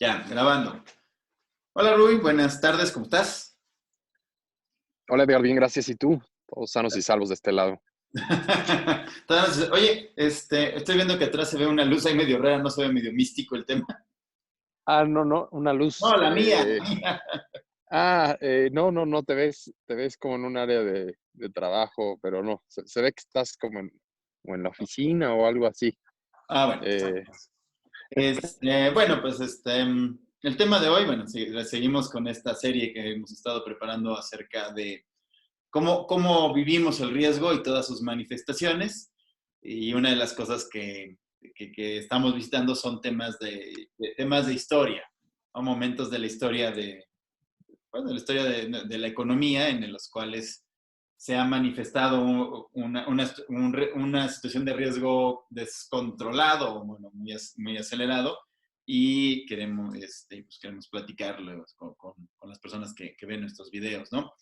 Ya, grabando. Hola Rui, buenas tardes, ¿cómo estás? Hola Edgar, bien, gracias. ¿Y tú? Todos sanos y salvos de este lado. Oye, estoy viendo que atrás se ve una luz ahí medio rara, ¿no se ve medio místico el tema? Ah, no, no, una No, luz. la mía, la mía. No, no, no, te ves como en un área de trabajo, pero no, se ve que estás como en la oficina o algo así. Bueno, Eh, bueno, pues el tema de hoy, bueno, seguimos con esta serie que hemos estado preparando acerca de cómo vivimos el riesgo y todas sus manifestaciones. Y una de las cosas que estamos visitando son temas de historia, o momentos de la historia de la historia de la economía en los cuales se ha manifestado una situación de riesgo descontrolado, bueno, muy acelerado, y queremos platicarlo con las personas que ven nuestros videos, ¿no?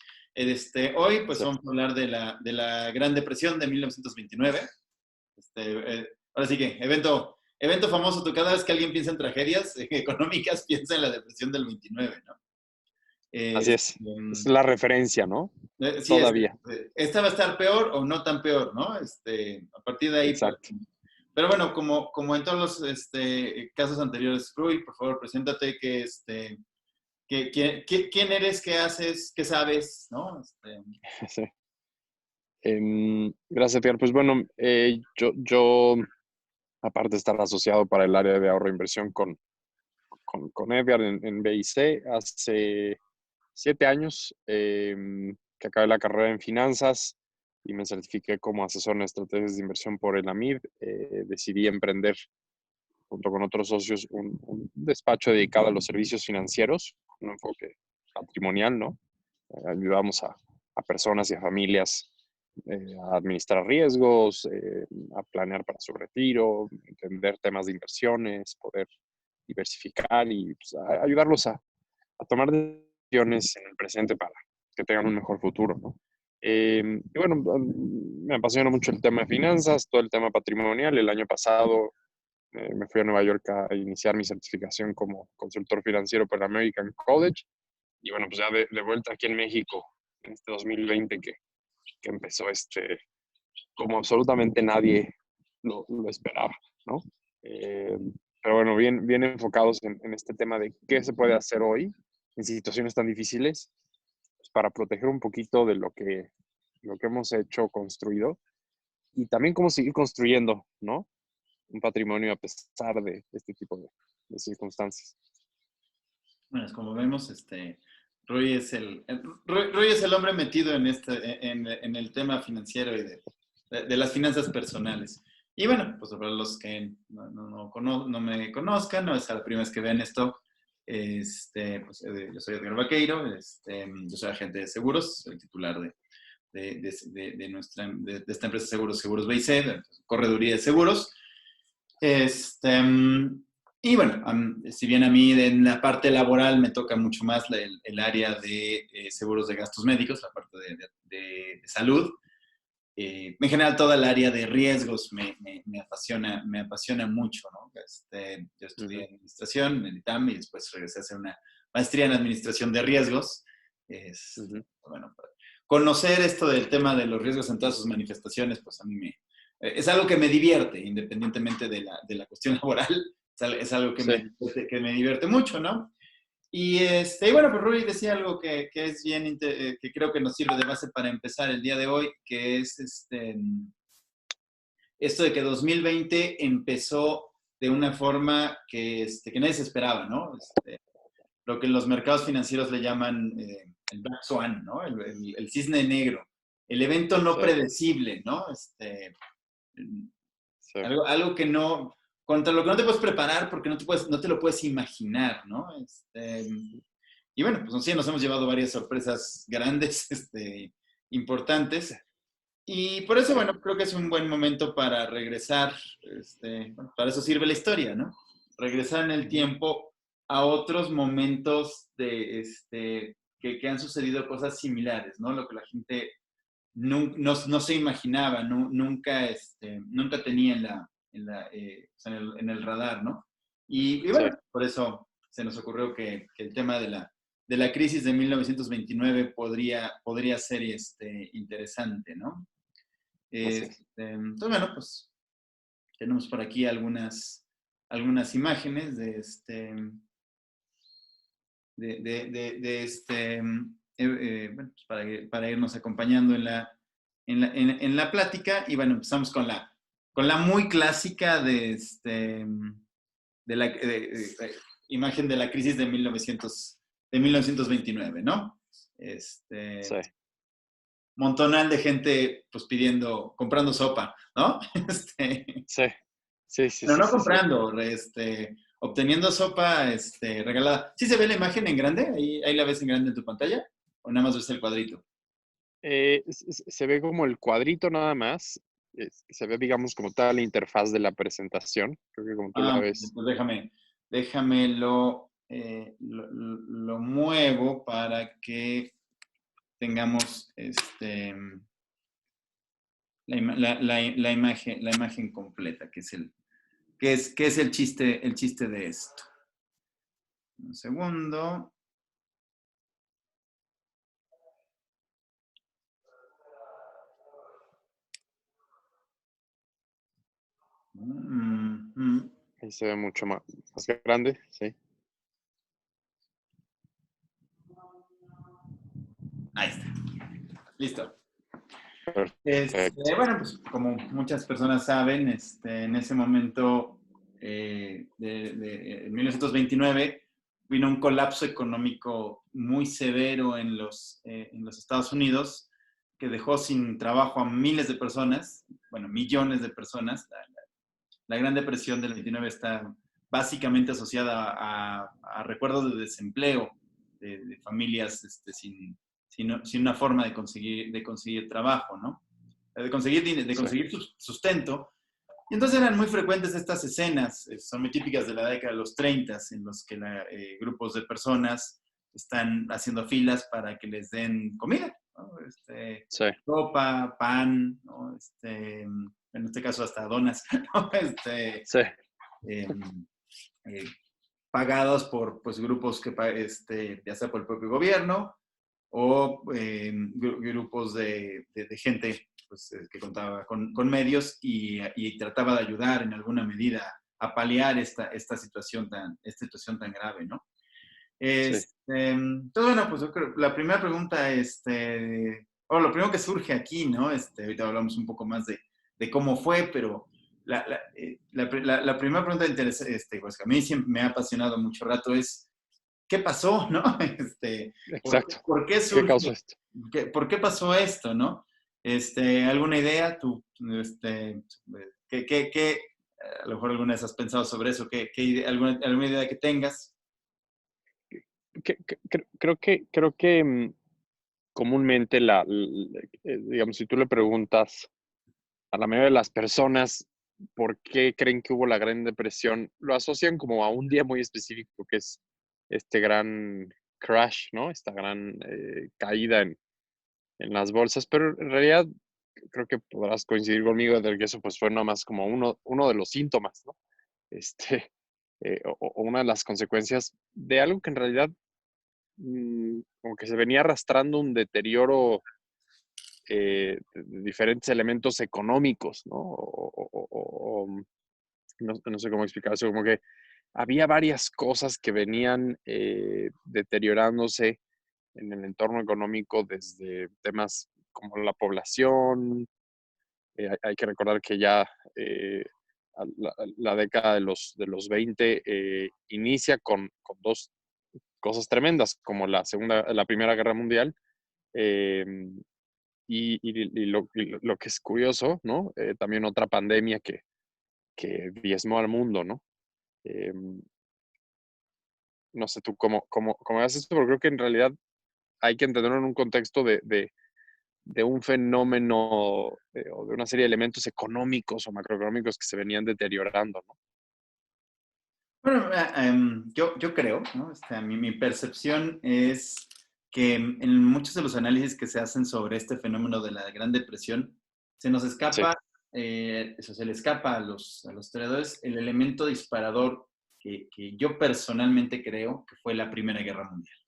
Hoy, pues, sí. vamos a hablar de la Gran Depresión de 1929. Ahora sí que, evento famoso, cada vez que alguien piensa en tragedias económicas, piensa en la depresión del 29, ¿no? Así Este, es. Es la referencia, ¿no? sí, Todavía. esta va a estar peor o no tan peor, ¿no? A partir de ahí, Exacto. pero bueno, como en todos los casos anteriores, Rui, por favor, preséntate, quién eres, qué haces, qué sabes, ¿no? Sí. Gracias, Edgar. Pues bueno, yo, aparte de estar asociado para el área de ahorro e inversión con Edgar en BIC, hace 7 años que acabé la carrera en finanzas y me certifiqué como asesor en estrategias de inversión por el AMID. Decidí emprender junto con otros socios un despacho dedicado a los servicios financieros, un enfoque patrimonial, ¿no? Ayudamos a personas y a familias a administrar riesgos, a planear para su retiro, entender temas de inversiones, poder diversificar y pues, ayudarlos a tomar decisiones en el presente para que tengan un mejor futuro, ¿no? Y bueno, me apasiona mucho el tema de finanzas, todo el tema patrimonial. El año pasado me fui a Nueva York a iniciar mi certificación como consultor financiero por American College. Y bueno, pues ya de vuelta aquí en México, en este 2020 que empezó como absolutamente nadie lo esperaba, ¿no? Eh, pero bueno, bien enfocados en este tema de qué se puede hacer hoy en situaciones tan difíciles pues, para proteger un poquito de lo que hemos hecho, construido, y también cómo seguir construyendo, ¿no? Un patrimonio a pesar de este tipo de circunstancias. Bueno, como vemos, Rui Rui es el hombre metido en el tema financiero y de las finanzas personales. Y bueno, pues para los que no me conozcan, no es la primera vez que ven esto, pues, yo soy Edgar Vaqueiro, yo soy agente de seguros, soy titular de esta empresa de seguros, Seguros BIC, de correduría de seguros. Este, y bueno, si bien a mí en la parte laboral me toca mucho más el área de seguros de gastos médicos, la parte de salud, en general toda el área de riesgos me apasiona mucho, ¿no? Yo estudié Ujú. administración en el ITAM y después regresé a hacer una maestría en administración de riesgos. Ujú. Bueno, conocer esto del tema de los riesgos en todas sus manifestaciones, pues a mí es algo que me divierte, independientemente de la cuestión laboral, es algo Sí, que me divierte mucho, ¿no? Y bueno, pues Rui decía algo que es bien, que creo que nos sirve de base para empezar el día de hoy, que es esto de que 2020 empezó de una forma que nadie se esperaba, ¿no? Lo que en los mercados financieros le llaman el Black Swan, ¿no? El cisne negro, el evento no sí, predecible, ¿no? sí, Algo que no, contra lo que no te puedes preparar porque no te lo puedes imaginar, ¿no? Y bueno, pues sí, nos hemos llevado varias sorpresas grandes, importantes. Y por eso, sí, bueno, creo que es un buen momento para regresar, bueno, para eso sirve la historia, ¿no? Regresar en el ujú, tiempo a otros momentos que han sucedido cosas similares, ¿no? Lo que la gente no se imaginaba, nunca tenía o sea, en el radar, ¿no? Y sí. bueno, por eso se nos ocurrió que el tema de la crisis de 1929 podría ser interesante, ¿no? Así es. Entonces, bueno, pues tenemos por aquí algunas imágenes bueno, pues para irnos acompañando en la plática. Y bueno, empezamos con la muy clásica de la imagen de la crisis de 1929, ¿no? Sí, Montonal de gente pues comprando sopa, ¿no? sí, sí, sí, Pero sí, no sí, sí. comprando, obteniendo sopa regalada. ¿Sí se ve la imagen en grande? ¿Ahí la ves en grande en tu pantalla? ¿O nada más ves el cuadrito? Se ve como el cuadrito nada más. Se ve, digamos, como toda la interfaz de la presentación. Creo que como tú la Ah, ok, ves. pues déjame lo muevo para que tengamos la imagen completa, que es el chiste de esto. Un segundo. Ahí se ve mucho más grande, sí. Ahí está. Listo. Perfecto. Bueno, pues como muchas personas saben, en ese momento en 1929 vino un colapso económico muy severo en los Estados Unidos que dejó sin trabajo a miles de personas, bueno, millones de personas. La Gran Depresión del 29 está básicamente asociada a recuerdos de desempleo de familias sin una forma de conseguir trabajo, ¿no? De Sí, conseguir sustento. Y entonces eran muy frecuentes estas escenas, son muy típicas de la década de los 30, en los que grupos de personas están haciendo filas para que les den comida, ¿no? sí, Sopa, pan, ¿no? En este caso hasta donas, ¿no? sí, Eh, eh, pagados por pues, grupos ya sea por el propio gobierno o grupos de gente pues, que contaba con medios y trataba de ayudar en alguna medida a paliar esta situación tan grave, ¿no? sí. Entonces, bueno, pues yo creo, la primera pregunta, o lo primero que surge aquí, ¿no? Ahorita hablamos un poco más de cómo fue, pero la primera pregunta pues que a mí siempre me ha apasionado mucho rato es, ¿qué pasó, no? Exacto. ¿Por qué ¿Qué surge? causó esto? ¿Por qué pasó esto, no? ¿Alguna idea? ¿Qué, a lo mejor alguna vez has pensado sobre eso? ¿Alguna idea que tengas? Creo que comúnmente digamos, si tú le preguntas a la mayoría de las personas por qué creen que hubo la Gran Depresión, lo asocian como a un día muy específico, que es este gran crash, ¿no? Esta gran caída en las bolsas, pero en realidad creo que podrás coincidir conmigo de que eso pues fue nomás como uno de los síntomas, ¿no? Este, o una de las consecuencias de algo que en realidad como que se venía arrastrando un deterioro de diferentes elementos económicos, ¿no? No sé cómo explicar eso, como que había varias cosas que venían deteriorándose en el entorno económico desde temas como la población. Hay que recordar que ya la década de los 20 inicia con dos cosas tremendas, como la Primera Guerra Mundial, eh, lo que es curioso, ¿no? También otra pandemia que diezmó al mundo, ¿no? Eh, no sé tú cómo ves esto, pero creo que en realidad hay que entenderlo en un contexto de un fenómeno o de una serie de elementos económicos o macroeconómicos que se venían deteriorando, ¿no? Bueno, yo creo, ¿no? Mi percepción es que en muchos de los análisis que se hacen sobre este fenómeno de la Gran Depresión, se nos Sí, escapa, eso se le escapa a los historiadores, el elemento disparador que yo personalmente creo que fue la Primera Guerra Mundial.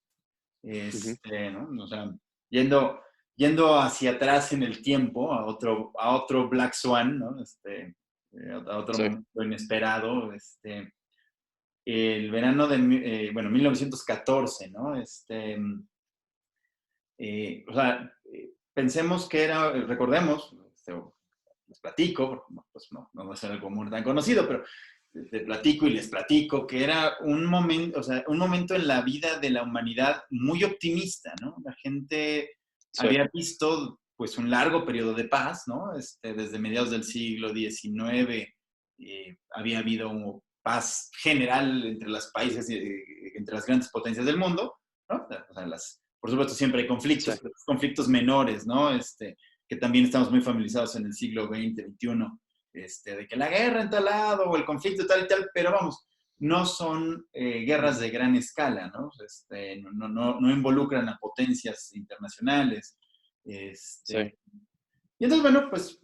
Ujú. ¿No? O sea, yendo hacia atrás en el tiempo, a otro Black Swan, ¿no? A otro Sí, momento inesperado, el verano de, bueno, 1914, ¿no? O sea, pensemos que era, recordemos, les platico, porque pues no va a ser algo muy tan conocido, pero te platico y les platico que era un momento, o sea, un momento en la vida de la humanidad muy optimista, ¿no? La gente sí, había visto pues un largo periodo de paz, ¿no? Desde mediados del siglo XIX había habido paz general entre los países, entre las grandes potencias del mundo, ¿no? O sea, por supuesto siempre hay sí, conflictos, pero conflictos menores, ¿no? Que también estamos muy familiarizados en el siglo XX, XXI, de que la guerra en tal lado o el conflicto tal y tal, pero vamos, no son guerras de gran escala, ¿no? No involucran a potencias internacionales. sí, Y entonces, bueno, pues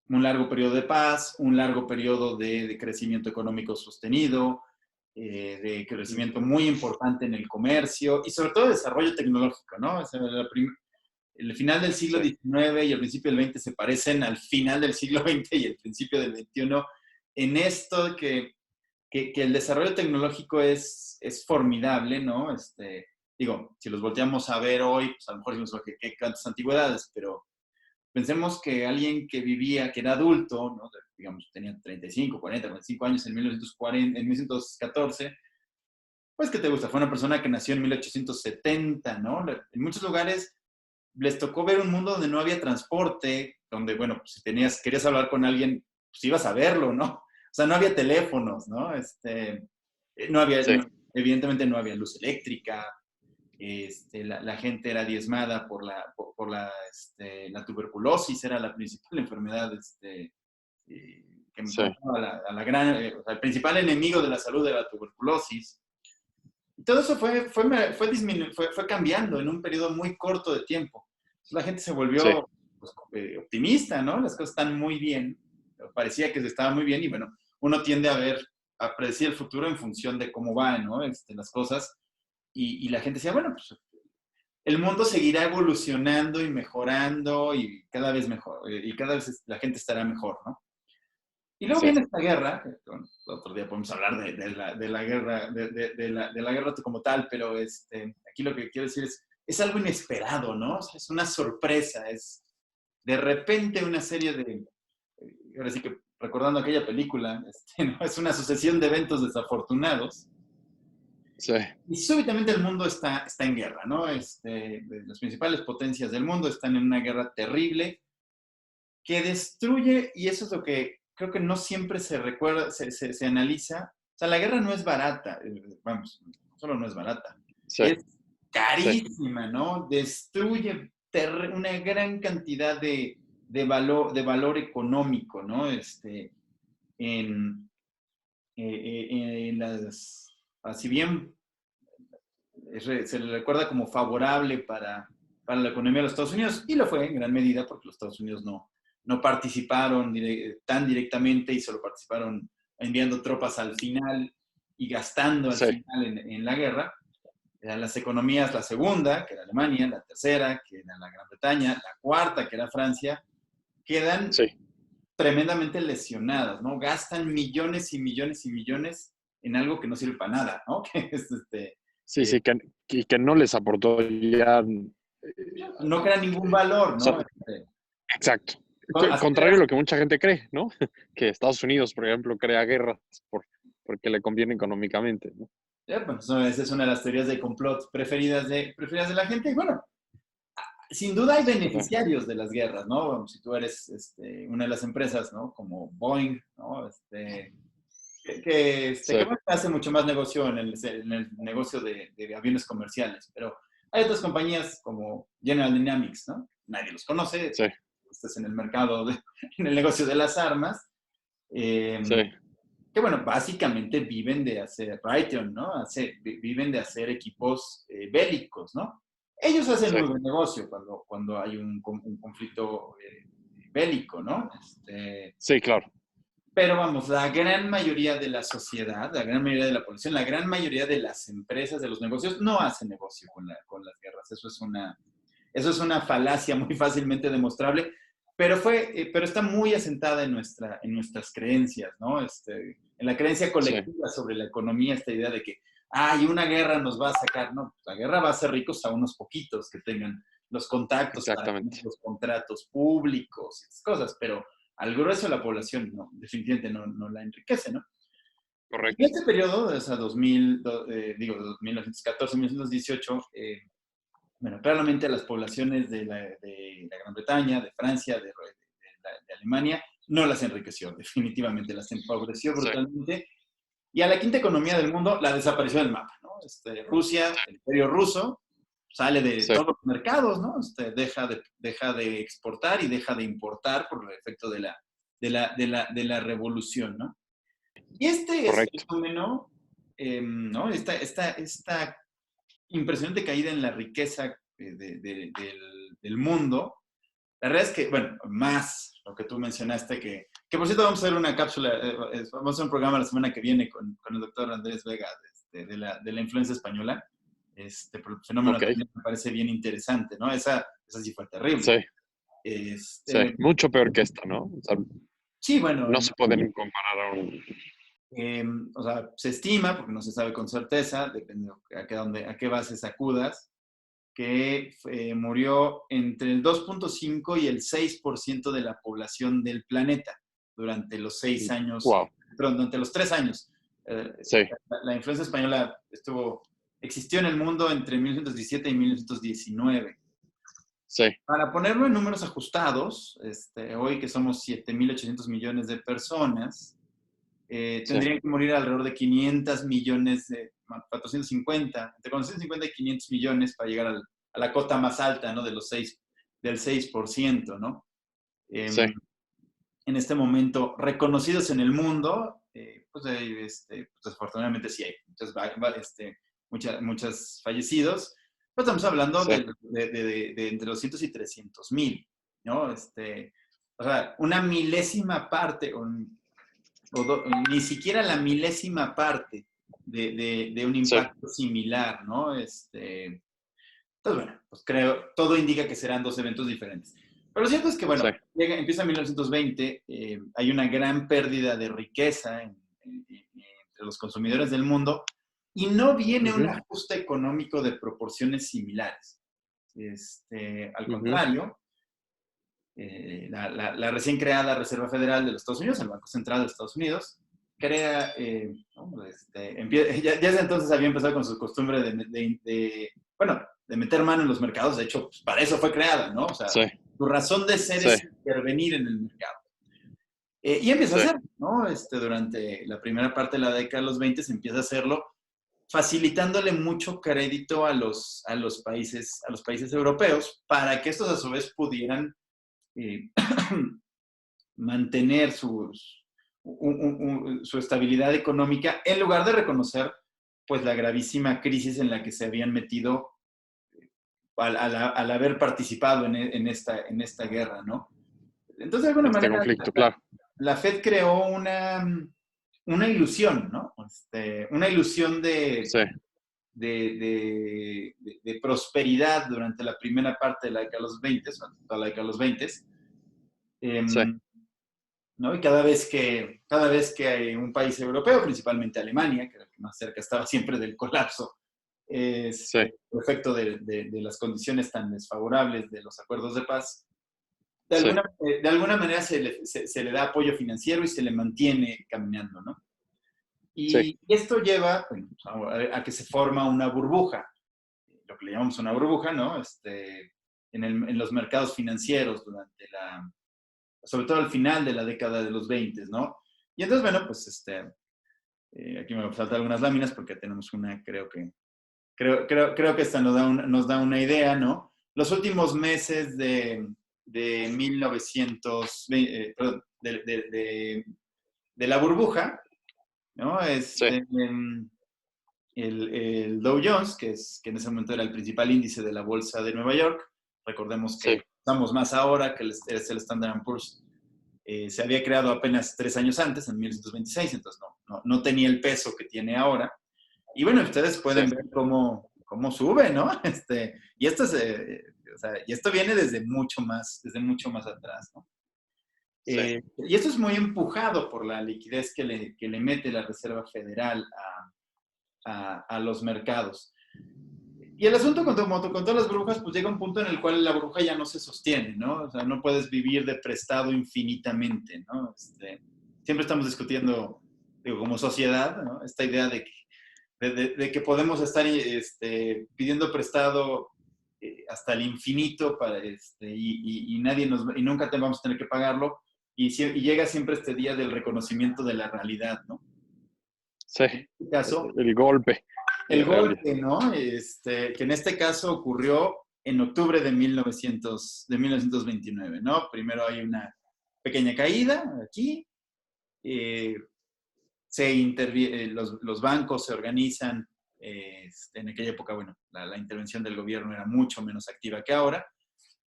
un largo periodo de paz, un largo periodo de crecimiento económico sostenido, de crecimiento muy importante en el comercio y sobre todo desarrollo tecnológico, ¿no? O sea, el final del siglo sí, XIX y el principio del XX se parecen al final del siglo XX y el principio del XXI en esto que el desarrollo tecnológico es formidable, ¿no? Digo, si los volteamos a ver hoy, pues a lo mejor decimos que cuántas antigüedades, pero pensemos que alguien que vivía, que era adulto, ¿no? Digamos, tenía 35, 40, 45 años en 1940, en 1914, pues, ¿qué te gusta? Fue una persona que nació en 1870, ¿no? En muchos lugares les tocó ver un mundo donde no había transporte, donde, bueno, pues, si querías hablar con alguien, pues ibas a verlo, ¿no? O sea, no había teléfonos, ¿no? No había, sí, evidentemente no había luz eléctrica, la gente era diezmada la tuberculosis, era la principal enfermedad que sí, mataba a la gran, o sea, el principal enemigo de la salud era la tuberculosis. Y todo eso fue cambiando en un periodo muy corto de tiempo. Entonces, la gente se sí, volvió pues, optimista, ¿no? Las cosas están muy bien, parecía que se estaba muy bien y bueno, uno tiende a predecir el futuro en función de cómo van, ¿no? Las cosas. Y la gente decía, bueno, pues el mundo seguirá evolucionando y mejorando y cada vez mejor, y cada vez la gente estará mejor, ¿no? Y luego sí, viene esta guerra, que, bueno, otro día podemos hablar de la guerra, de la guerra como tal, pero aquí lo que quiero decir es algo inesperado, ¿no? O sea, es una sorpresa, es de repente una serie ahora sí que recordando aquella película, ¿no? Es una sucesión de eventos desafortunados sí, y súbitamente el mundo está en guerra, ¿no? Las principales potencias del mundo están en una guerra terrible que destruye, y eso es lo que creo que no siempre se recuerda, se analiza. O sea, la guerra no es barata, vamos, no solo no es barata, sí, es sí, carísima, ¿no? Destruye una gran cantidad de valor económico, ¿no? En, en si bien se le recuerda como favorable para la economía de los Estados Unidos, y lo fue en gran medida porque los Estados Unidos no participaron tan directamente y solo participaron enviando tropas al final y gastando al sí, final en la guerra. Eran las economías, la segunda, que era Alemania, la tercera, que era la Gran Bretaña, la cuarta, que era Francia, quedan sí, tremendamente lesionadas, ¿no? Gastan millones y millones y millones en algo que no sirve para nada, ¿no? Que es sí, sí, que no les aportó ya, no crea ningún valor, ¿no? exacto. Contrario a lo que mucha gente cree, ¿no? Que Estados Unidos, por ejemplo, crea guerras porque le conviene económicamente, ¿no? Pues, esa es una de las teorías de complot preferidas de la gente. Y bueno, sin duda hay Sí, beneficiarios de las guerras, ¿no? Si tú eres una de las empresas, ¿no? Como Boeing, ¿no? sí, Que bueno, hace mucho más negocio en el negocio de aviones comerciales, pero hay otras compañías como General Dynamics, ¿no? Nadie los conoce, sí, estás en el mercado, en el negocio de las armas, eh, sí, que bueno, básicamente viven de hacer Raytheon, ¿no? Viven de hacer equipos bélicos, ¿no? Ellos hacen sí, muy buen negocio cuando hay un conflicto bélico, ¿no? sí, claro. Pero vamos, la gran mayoría de la sociedad, la gran mayoría de la población, la gran mayoría de las empresas, de los negocios, no hacen negocio con las guerras. Eso es una falacia muy fácilmente demostrable, pero está muy asentada en nuestras creencias, ¿no? En la creencia Sí, colectiva sobre la economía, esta idea de que, ay, una guerra nos va a sacar, no, la guerra va a hacer ricos a unos poquitos que tengan los contactos para tener exactamente. los contratos públicos y esas cosas, pero al grueso de la población no, definitivamente no la enriquece, ¿no? Y en Correcto. este periodo, o sea, 2000, digo, 1914, 1918, bueno, claramente las poblaciones de la Gran Bretaña, de Francia, de Alemania, no las enriqueció, definitivamente las empobreció Sí, brutalmente. Y a la quinta economía del mundo la desapareció del mapa, ¿no? Rusia, el imperio ruso, sale de sí, todos los mercados, ¿no? Deja de exportar y deja de importar por el efecto de la revolución, ¿no? Y este correcto. fenómeno, ¿no? Esta impresionante caída en la riqueza del mundo. La verdad es que, bueno, más lo que tú mencionaste, que por cierto vamos a hacer una cápsula, vamos a hacer un programa la semana que viene con el doctor Andrés Vega de la influencia española. Pero el fenómeno Ok, también me parece bien interesante, ¿no? Esa sí fue terrible. sí, sí. Este, Mucho peor que esta, ¿no? O sea, sí, bueno, no se pueden comparar a un... o sea, se estima, porque no se sabe con certeza, depende a qué base sacudas, que murió entre el 2.5 y el 6% de la población del planeta durante los 6 años, Wow, perdón, durante los 3 años. sí, La influenza española existió en el mundo entre 1917 y 1919. sí, Para ponerlo en números ajustados, hoy que somos 7.800 millones de personas, sí, tendrían que morir alrededor de 500 millones, 450, entre 450 y 500 millones para llegar a la cota más alta, ¿no? Del 6%, ¿no? sí, En este momento, reconocidos en el mundo, pues desafortunadamente sí hay muchos fallecidos, pero estamos hablando sí, de entre 200 y 300 mil, ¿no? O sea, una milésima parte, ni siquiera la milésima parte de un sí, impacto similar, ¿no? Entonces, bueno, pues todo indica que serán dos eventos diferentes. Pero lo cierto es que, sí, bueno, empieza 1920, hay una gran pérdida de riqueza entre los consumidores del mundo y no viene un ujú, ajuste económico de proporciones similares. Al ujú, contrario, la recién creada Reserva Federal de los Estados Unidos, el Banco Central de Estados Unidos, crea, ¿no? Ya desde entonces había empezado con su costumbre bueno, de meter mano en los mercados, de hecho, pues, para eso fue creada, ¿no? O sea, sí, su razón de ser sí, es intervenir en el mercado. Y empieza a sí, hacer, ¿no? Durante la primera parte de la década de los 20 se empieza a hacerlo, facilitándole mucho crédito a los países europeos para que estos a su vez pudieran eh, mantener su estabilidad económica en lugar de reconocer pues la gravísima crisis en la que se habían metido al haber participado en esta guerra, ¿no? Entonces, de alguna este manera, conflicto, claro. la Fed creó una ilusión, ¿no? Una ilusión Sí, de prosperidad durante la primera parte de la década de los 20, toda la década de los 20, sí, ¿no? Y cada vez que hay un país europeo, principalmente Alemania, que era el que más cerca estaba siempre del colapso, sí, por efecto de las condiciones tan desfavorables de los acuerdos de paz, sí, de alguna manera se le da apoyo financiero y se le mantiene caminando, ¿no? sí, Y esto lleva, bueno, a que se forma una burbuja, lo que le llamamos una burbuja, ¿no? En los mercados financieros sobre todo al final de la década de los 20, ¿no? Y entonces, bueno, pues aquí me faltan algunas láminas porque tenemos una, creo que esta nos da una idea, ¿no? Los últimos meses de 1920, perdón, de la burbuja, ¿no? sí, El Dow Jones, que en ese momento era el principal índice de la bolsa de Nueva York. Recordemos sí, que estamos más ahora que es el Standard Poor's. Se había creado apenas 3 años antes, en 1926, entonces no tenía el peso que tiene ahora. Y bueno, ustedes pueden ver cómo sube, ¿no? Y esto o sea, y esto viene desde mucho más atrás, ¿no? Sí. Y esto es muy empujado por la liquidez que le mete la Reserva Federal a los mercados. Y el asunto con todas las burbujas, pues llega un punto en el cual la burbuja ya no se sostiene, ¿no? O sea, no puedes vivir de prestado infinitamente, ¿no? Siempre estamos discutiendo, digo, como sociedad, ¿no? Esta idea de que podemos estar pidiendo prestado hasta el infinito y nunca vamos a tener que pagarlo. Y llega siempre este día del reconocimiento de la realidad, ¿no? Sí, en este caso, el golpe. el golpe, ¿no? Que en este caso ocurrió en octubre de 1929, ¿no? Primero hay una pequeña caída aquí, los bancos se organizan, en aquella época, bueno, la intervención del gobierno era mucho menos activa que ahora.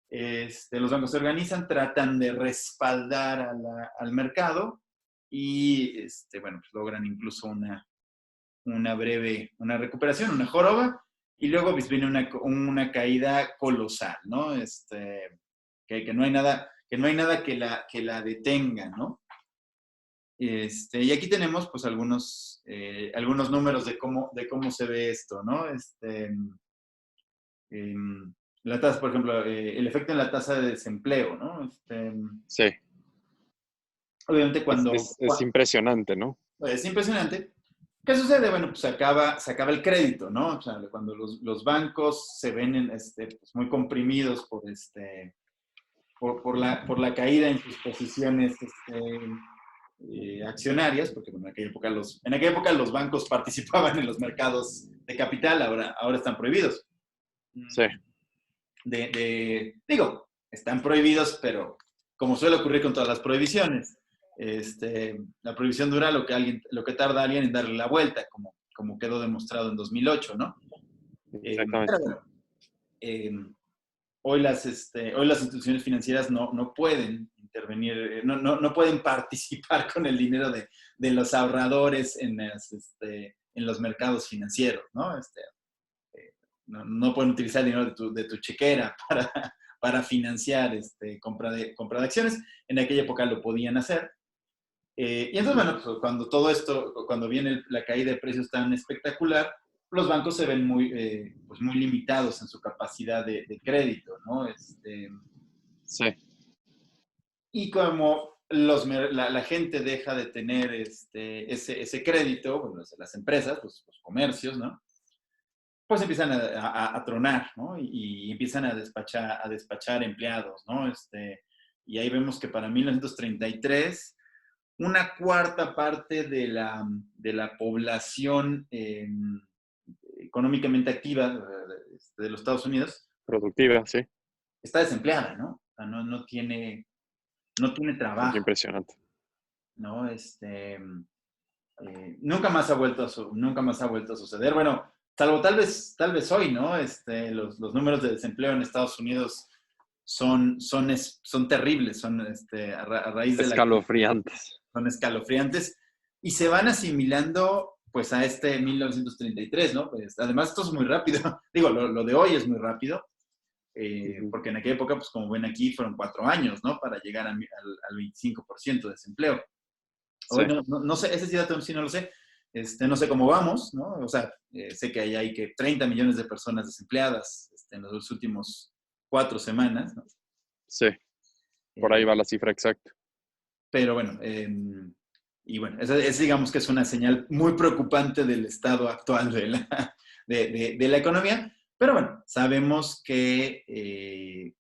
Los bancos se organizan, tratan de respaldar al mercado y, bueno, pues logran incluso una recuperación, una joroba, y luego pues viene una caída colosal, ¿no? Que no hay nada que la detenga, ¿no? Y aquí tenemos pues algunos números de cómo se ve esto, ¿no? La tasa, por ejemplo, el efecto en la tasa de desempleo, ¿no? Sí. Obviamente Es impresionante, ¿no? es impresionante. ¿Qué sucede? Bueno, pues se acaba el crédito, ¿no? O sea, cuando los bancos se ven pues muy comprimidos por la caída en sus posiciones accionarias, porque bueno, en aquella época los bancos participaban en los mercados de capital, ahora están prohibidos. Sí. Digo, están prohibidos, pero como suele ocurrir con todas las prohibiciones, la prohibición dura lo que tarda alguien en darle la vuelta, como quedó demostrado en 2008, ¿no? Exactamente. Pero bueno, hoy las instituciones financieras no pueden intervenir, no pueden participar con el dinero de los ahorradores en los mercados financieros, ¿no? No pueden utilizar el dinero de tu chequera para financiar compra de acciones. En aquella época lo podían hacer. Y entonces, bueno, pues cuando viene la caída de precios tan espectacular, los bancos se ven pues muy limitados en su capacidad de crédito, ¿no? Sí. Y como la gente deja de tener ese crédito, bueno, las empresas, los comercios, ¿no? Pues empiezan a tronar, ¿no? Y empiezan a despachar empleados, ¿no? Y ahí vemos que para 1933 una cuarta parte de la población económicamente activa de los Estados Unidos Productiva, sí. está desempleada, ¿no? O sea, no tiene trabajo, Impresionante. ¿no? Nunca más ha vuelto a suceder. Bueno, salvo tal vez hoy, ¿no? Los números de desempleo en Estados Unidos son terribles, son a raíz de escalofriantes. Son escalofriantes y se van asimilando pues a 1933, ¿no? Pues, además esto es muy rápido, digo, lo de hoy es muy rápido, porque en aquella época, pues como ven aquí, fueron 4 años, ¿no? Para llegar al 25% de desempleo. Hoy Sí. no sé, ese dato sí no lo sé, no sé cómo vamos, ¿no? O sea, sé que hay que 30 millones de personas desempleadas en las últimas 4 semanas, ¿no? Sí, por ahí va la cifra exacta. Pero bueno, y bueno, digamos que es una señal muy preocupante del estado actual de la economía. Pero bueno, sabemos que el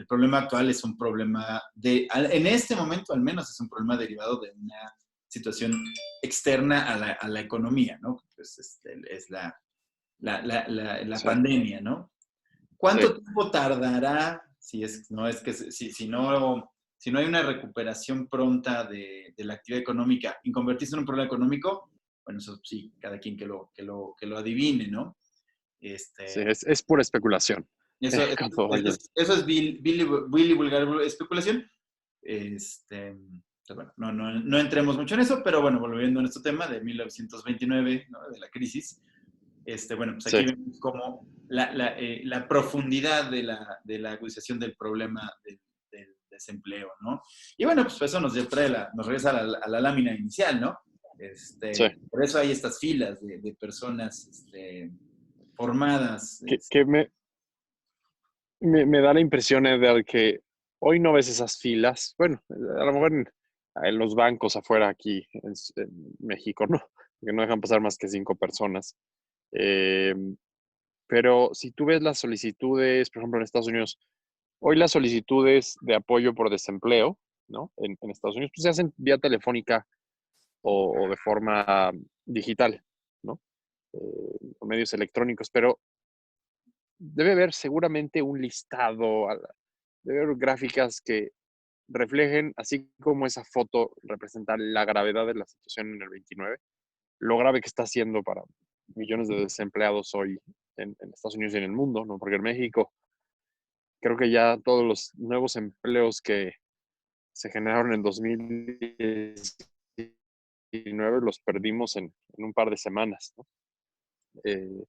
problema actual es un problema en este momento al menos es un problema derivado de una situación externa a la economía, ¿no? Pues es la Sí. pandemia, ¿no? ¿Cuánto Sí. tiempo tardará si no hay una recuperación pronta de la actividad económica en convertirse en un problema económico? Bueno, eso sí, cada quien que lo adivine, ¿no? Sí, es pura especulación. Eso es Billy Vulgar especulación, Pues bueno, no entremos mucho en eso, pero bueno, volviendo a nuestro tema de 1929, ¿no? De la crisis, bueno, pues Sí, aquí vemos como la profundidad de la agudización del problema del desempleo, ¿no? Y bueno, pues eso nos regresa a la lámina inicial, ¿no? sí. Por eso hay estas filas de personas formadas. Que me da la impresión, Eder, que hoy no ves esas filas. Bueno, a lo mejor en los bancos afuera aquí en México, ¿no? Que no dejan pasar más que 5 personas. Eh, pero si tú ves las solicitudes, por ejemplo, en Estados Unidos, hoy las solicitudes de apoyo por desempleo, ¿no? En Estados Unidos, pues se hacen vía telefónica o de forma digital, ¿no? O medios electrónicos, pero debe haber seguramente un listado, debe haber gráficas que reflejen, así como esa foto representa la gravedad de la situación en el 29, lo grave que está haciendo para millones de desempleados hoy en Estados Unidos y en el mundo, ¿no? Porque en México creo que ya todos los nuevos empleos que se generaron en 2019 los perdimos en un par de semanas, ¿no? Eh,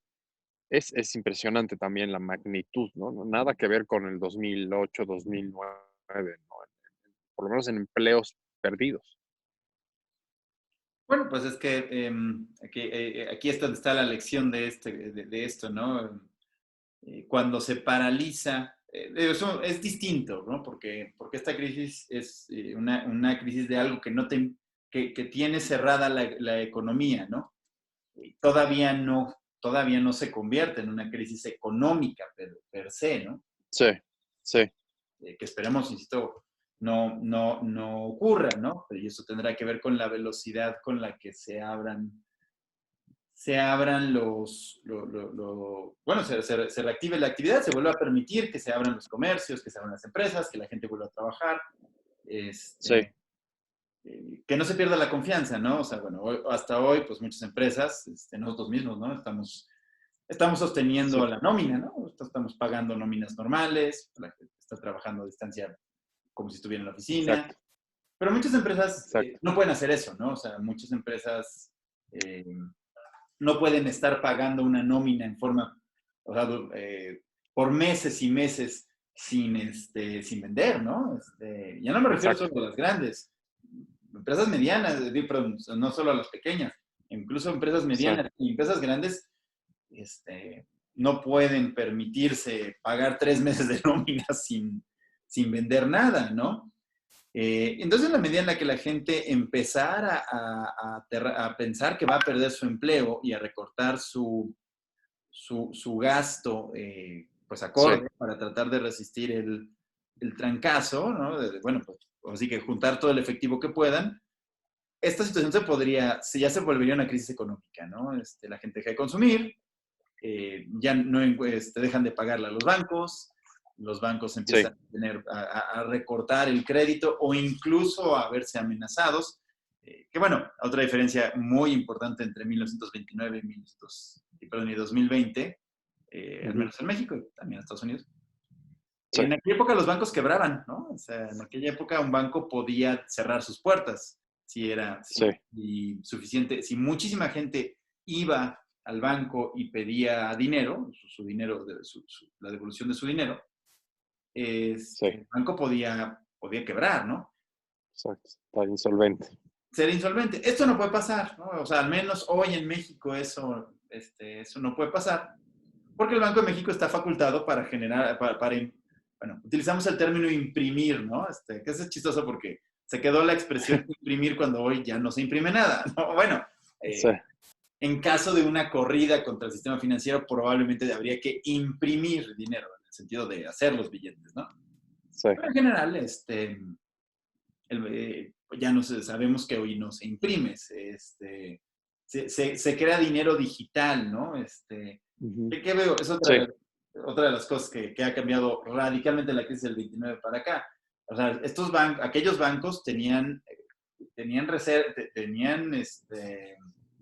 es impresionante también la magnitud, ¿no? Nada que ver con el 2008, 2009, ¿no? Por lo menos en empleos perdidos. Bueno, pues es que aquí es donde está la lección de esto, ¿no? Cuando se paraliza, eso es distinto, ¿no? Porque esta crisis es una crisis de algo que tiene cerrada la economía, ¿no? Y todavía no se convierte en una crisis económica per se, ¿no? Sí, sí, Que esperemos, insisto, no ocurra, ¿no? Y eso tendrá que ver con la velocidad con la que se abran bueno, se reactive la actividad, se vuelve a permitir que se abran los comercios, que se abran las empresas, que la gente vuelva a trabajar, sí, que no se pierda la confianza, ¿no? O sea, bueno, hasta hoy, pues muchas empresas, nosotros mismos, ¿no? Estamos sí, sosteniendo la nómina, ¿no? Estamos pagando nóminas normales, la gente está trabajando a distancia como si estuviera en la oficina, exacto, pero muchas empresas exacto. no pueden hacer eso, ¿no? O sea, muchas empresas eh, no pueden estar pagando una nómina en forma, o sea, por meses y meses sin vender, ¿no? Ya no me refiero Exacto. solo a las grandes, empresas medianas, perdón, no solo a las pequeñas, incluso empresas Sí, medianas y empresas grandes no pueden permitirse pagar 3 meses de nómina sin vender nada, ¿no? Entonces, en la medida en la que la gente empezara a pensar que va a perder su empleo y a recortar su gasto, pues sí, acorde, para tratar de resistir el trancazo, ¿no? Bueno, pues así que juntar todo el efectivo que puedan, esta situación ya se volvería una crisis económica, ¿no? La gente deja de consumir, ya no dejan de pagarle a los bancos sí, empiezan a recortar el crédito o incluso a verse amenazados. Que bueno, otra diferencia muy importante entre 1929 y 2020, al ujú, menos en México y también en Estados Unidos. sí, En aquella época los bancos quebraban, ¿no? O sea, en aquella época un banco podía cerrar sus puertas sí, si muchísima gente iba al banco y pedía dinero, su dinero, la devolución de su dinero, sí, el banco podía quebrar, ¿no? exacto. Está insolvente. Ser insolvente. Esto no puede pasar, ¿no? O sea, al menos hoy en México eso no puede pasar, porque el Banco de México está facultado para generar, bueno, utilizamos el término imprimir, ¿no? Que es chistoso porque se quedó la expresión imprimir cuando hoy ya no se imprime nada, ¿no? Bueno, Sí, en caso de una corrida contra el sistema financiero, probablemente habría que imprimir dinero, en el sentido de hacer los billetes, ¿no? sí, Pero en general, ya no sabemos que hoy no se imprime, se crea dinero digital, ¿no? ujú, ¿Qué veo? Es sí, otra de las cosas que ha cambiado radicalmente la crisis del 29 para acá. O sea, aquellos bancos tenían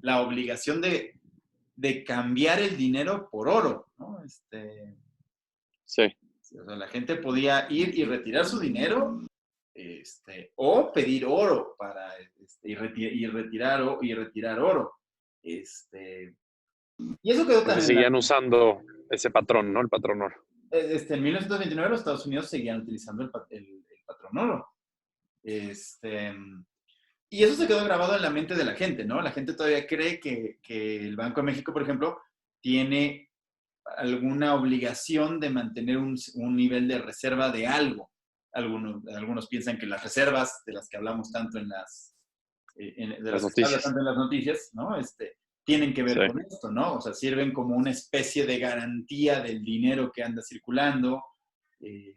la obligación de cambiar el dinero por oro, ¿no? sí, O sea, la gente podía ir y retirar su dinero O pedir oro y retirar oro. Y eso quedó Porque también seguían usando ese patrón, ¿no? El patrón oro. en 1929 los Estados Unidos seguían utilizando el patrón oro. Y eso se quedó grabado en la mente de la gente, ¿no? La gente todavía cree que el Banco de México, por ejemplo, tiene alguna obligación de mantener un nivel de reserva de algo. Algunos piensan que las reservas de las que hablamos tanto de Las las que se habla noticias. tanto en las noticias, ¿no? Tienen que Sí, ver con esto, ¿no? O sea, sirven como una especie de garantía del dinero que anda circulando, eh,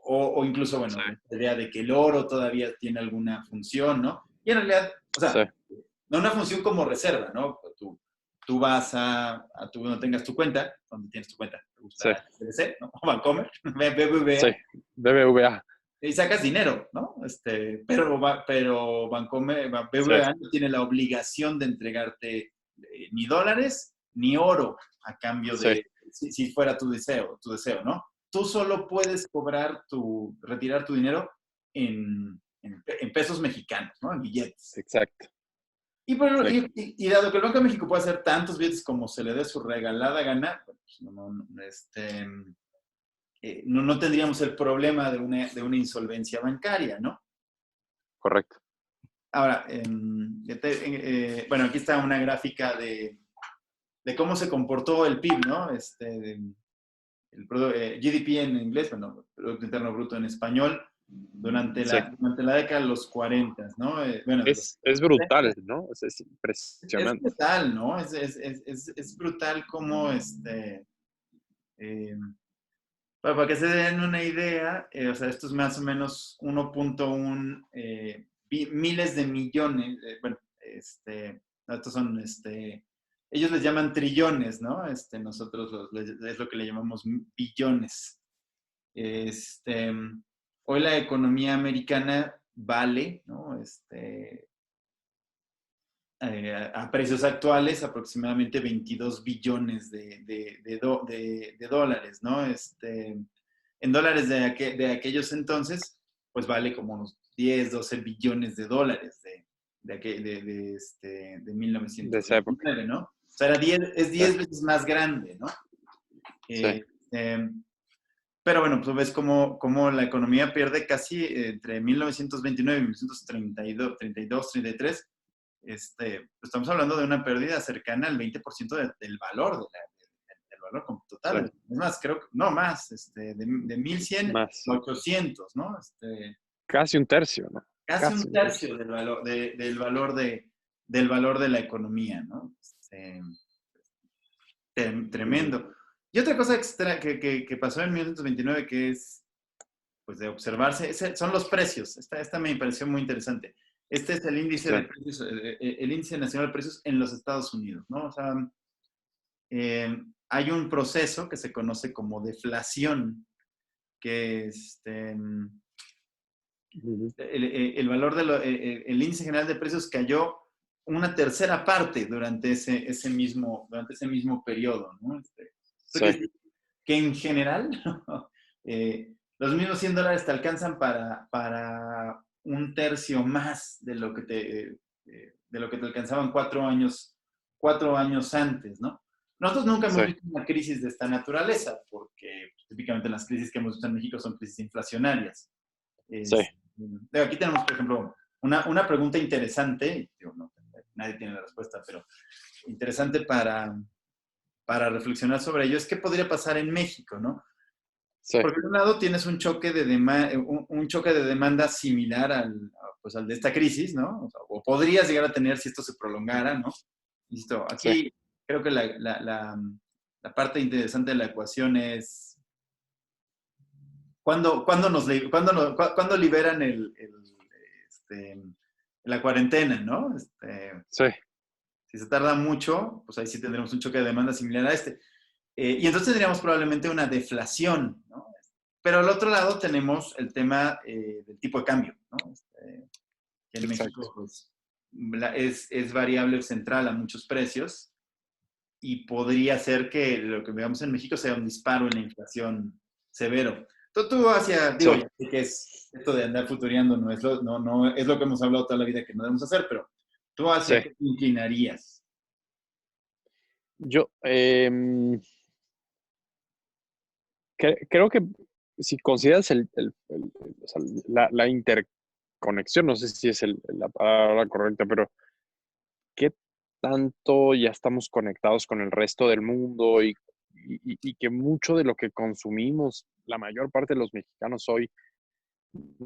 o incluso, sí, bueno, la idea de que el oro todavía tiene alguna función, ¿no? Y en realidad, o sí, sea, no una función como reserva, ¿no? Tú vas tú no tengas tu cuenta, donde tienes tu cuenta, te sí, gusta CBC, ¿no? O Bancomer, sí. BBVA, BBVA. y sacas dinero, ¿no? Pero Bancomer, Sí, BBVA no tiene la obligación de entregarte ni dólares ni oro a cambio sí, de, si fuera tu deseo, ¿no? Tú solo puedes retirar tu dinero en pesos mexicanos, ¿no? En billetes. exacto. Sí, Y dado que el Banco de México puede hacer tantos billetes como se le dé su regalada gana, pues no tendríamos el problema de una insolvencia bancaria, ¿no? correcto. Ahora, bueno, aquí está una gráfica de cómo se comportó el PIB, ¿no? GDP en inglés, bueno, Producto Interno Bruto en español, durante Sí. la década de los 40, ¿no? Bueno, de Es los 70. brutal, ¿no? Es Es impresionante. brutal, ¿no? Es brutal como eh, para que se den una idea, o sea, esto es más o menos 1.1 miles de millones, bueno, no, estos son, ellos les llaman trillones, ¿no? Nosotros es lo que le llamamos billones. Este, Hoy la economía americana vale, ¿no? A precios actuales, aproximadamente 22 billones de dólares, ¿no? En dólares de aquellos entonces, pues vale como unos 10, 12 billones de dólares de De esa época. 1929, ¿no? O sea, es Sí, 10 veces más grande, ¿no? sí, Este, pero bueno, pues ves cómo la economía pierde casi entre 1929 y 1932, 32, 33. Pues estamos hablando de una pérdida cercana al 20% del valor, del valor sí. total. Es más, creo que, no más, de 1100 Más. a 800, ¿no? Casi un tercio, ¿no? Casi Casi un un tercio. tercio del valor de la economía, ¿no? Tremendo. Y otra cosa extra que pasó en 1929 que es, pues, de observarse, son los precios. Esta me pareció muy interesante. Este es el índice Sí, de precios, el índice nacional de precios en los Estados Unidos, ¿no? O sea, hay un proceso que se conoce como deflación, que ujú, el valor el índice general de precios cayó una tercera parte durante ese mismo periodo, ¿no? Esto sí, quiere decir que en general los mismos $100 te alcanzan para un tercio más de lo que te alcanzaban 4 años antes, ¿no? Nosotros nunca sí, hemos visto una crisis de esta naturaleza, porque típicamente las crisis que hemos visto en México son crisis inflacionarias. sí. Aquí tenemos, por ejemplo, una pregunta interesante, no, nadie tiene la respuesta, pero interesante para reflexionar sobre ello, es qué podría pasar en México, ¿no? Sí, Porque por un lado tienes un choque de demanda similar pues, al de esta crisis, ¿no? O podrías llegar a tener si esto se prolongara, ¿no? Insisto, sí. aquí creo que la parte interesante de la ecuación es cuándo liberan la cuarentena, ¿no? Sí, Si se tarda mucho, pues ahí sí tendremos un choque de demanda similar a este. Y entonces tendríamos probablemente una deflación, ¿no? Pero al otro lado tenemos el tema del tipo de cambio, ¿no? Que en exacto. México pues, es variable central a muchos precios y podría ser que lo que veamos en México sea un disparo en la inflación severo. Tú hacia, Sí, digo, ya sé que es esto de andar futureando, no es lo que hemos hablado toda la vida que no debemos hacer, pero tú sí. hacia qué te inclinarías. Yo creo que si consideras o sea, la interconexión, no sé si es la palabra correcta, pero qué tanto ya estamos conectados con el resto del mundo y que mucho de lo que consumimos, la mayor parte de los mexicanos hoy,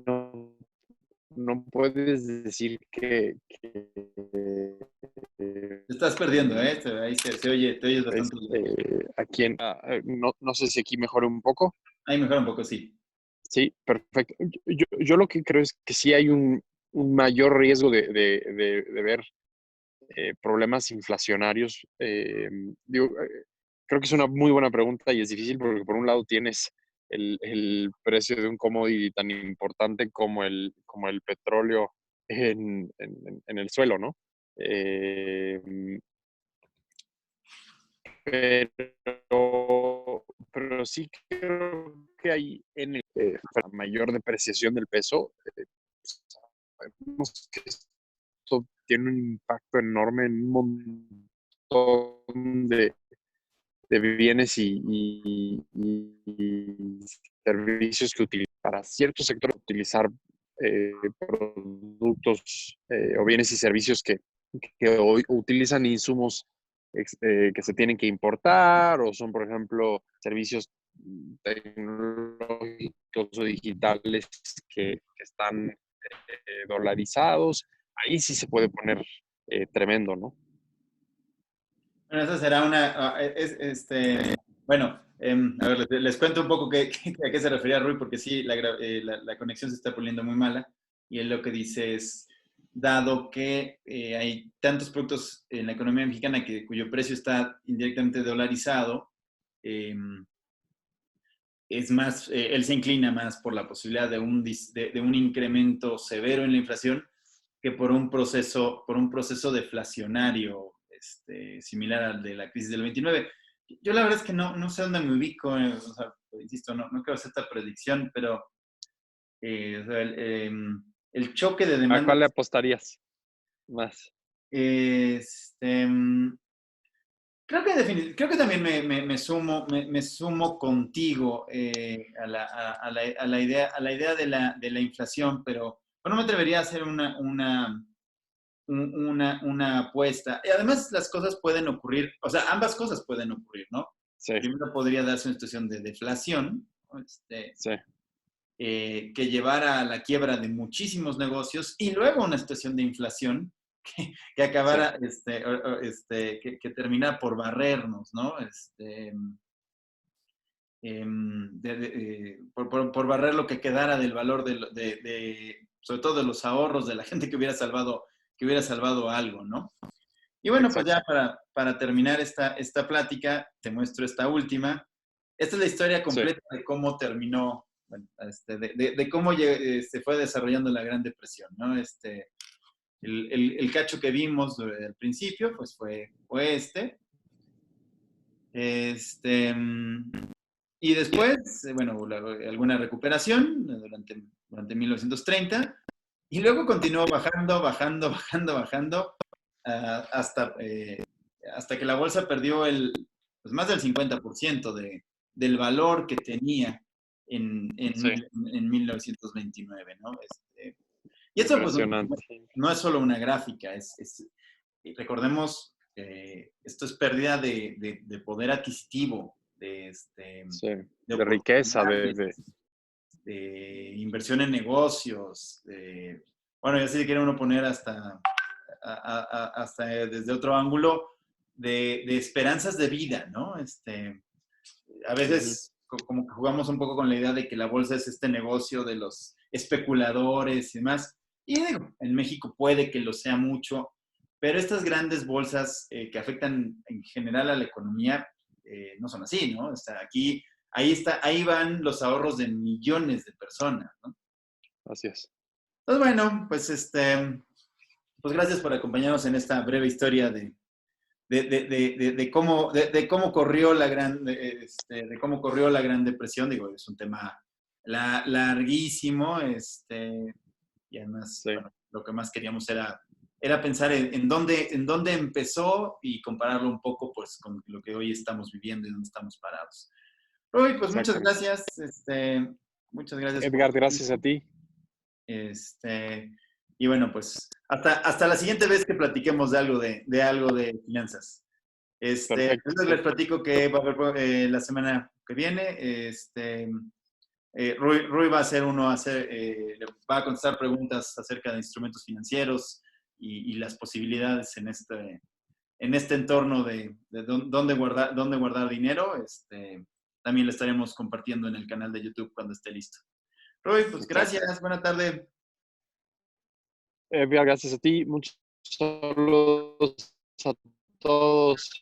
no, no puedes decir Te estás perdiendo, ¿eh? Ahí se oye, te oyes bastante lejos. aquí no sé si aquí mejore un poco. Ahí mejora un poco, sí. Sí, perfecto. Yo lo que creo es que sí hay un mayor riesgo de ver problemas inflacionarios. Digo, creo que es una muy buena pregunta y es difícil porque por un lado tienes el precio de un commodity tan importante como el petróleo en el suelo, ¿no? Eh, pero sí creo que hay la mayor depreciación del peso. Sabemos que esto tiene un impacto enorme en un montón de bienes y servicios que utilizan para ciertos sectores, utilizar productos o bienes y servicios que hoy utilizan insumos que se tienen que importar o son, por ejemplo, servicios tecnológicos o digitales que están dolarizados. Ahí sí se puede poner tremendo, ¿no? Bueno, esa será bueno, a ver, les cuento un poco a qué se refería Rui, porque sí, la conexión se está poniendo muy mala, y él lo que dice es, dado que hay tantos productos en la economía mexicana cuyo precio está indirectamente dolarizado, eh, es más, él se inclina más por la posibilidad de un incremento severo en la inflación que por un proceso deflacionario similar al de la crisis del 29. Yo la verdad es que no sé dónde me ubico, o sea, insisto, no quiero hacer esta predicción, pero o sea, el choque de ¿A demanda, cuál le apostarías más? este, creo que también me sumo contigo a la idea de la inflación, pero no me atrevería a hacer una apuesta. Y además las cosas pueden ocurrir, o sea, ambas cosas pueden ocurrir, ¿no? Sí, Primero podría darse una situación de deflación, ¿no? sí, Que llevara a la quiebra de muchísimos negocios y luego una situación de inflación que sí. acabara, que termina por barrernos, ¿no? Por barrer lo que quedara del valor sobre todo de los ahorros de la gente que hubiera salvado algo, ¿no? Y bueno, pues Exacto. ya para terminar esta plática, te muestro esta última. Esta es la historia Sí, completa de cómo terminó, bueno, de cómo se fue desarrollando la Gran Depresión, ¿no? El cacho que vimos al principio, pues fue este. Este, y después, bueno, alguna recuperación durante 1930, y luego continuó bajando, bajando, bajando, bajando, hasta que la bolsa perdió pues más del 50% del valor que tenía sí, en 1929, ¿no? Y esto pues impresionante. no es solo una gráfica, recordemos, esto es pérdida de poder adquisitivo, Sí, de de riqueza, oportunidades, de inversión en negocios, bueno, ya si quiere uno poner hasta desde otro ángulo, de esperanzas de vida, ¿no? A ujú, veces como que jugamos un poco con la idea de que la bolsa es este negocio de los especuladores y demás. Y digo, en México puede que lo sea mucho, pero estas grandes bolsas que afectan en general a la economía no son así, ¿no? Ahí van los ahorros de millones de personas, ¿no? así es. Pues bueno, pues gracias por acompañarnos en esta breve historia de cómo corrió la gran Depresión. Digo, es un tema larguísimo, y además, Sí, bueno, lo que más queríamos era pensar en dónde empezó y compararlo un poco pues con lo que hoy estamos viviendo y dónde estamos parados. Uy, pues exactamente. muchas gracias por Edgar, tu gracias a tiempo. ti. Este, y bueno, pues hasta la siguiente vez que platiquemos de algo de finanzas. Entonces les Perfecto. platico que va a haber la semana que viene. Rui va a ser le va a contestar preguntas acerca de instrumentos financieros y las posibilidades en este entorno de dónde guardar dinero. También lo estaremos compartiendo en el canal de YouTube cuando esté listo. Rui, pues Exacto. gracias, buena tarde. Edgar, gracias a ti. Muchos saludos a todos.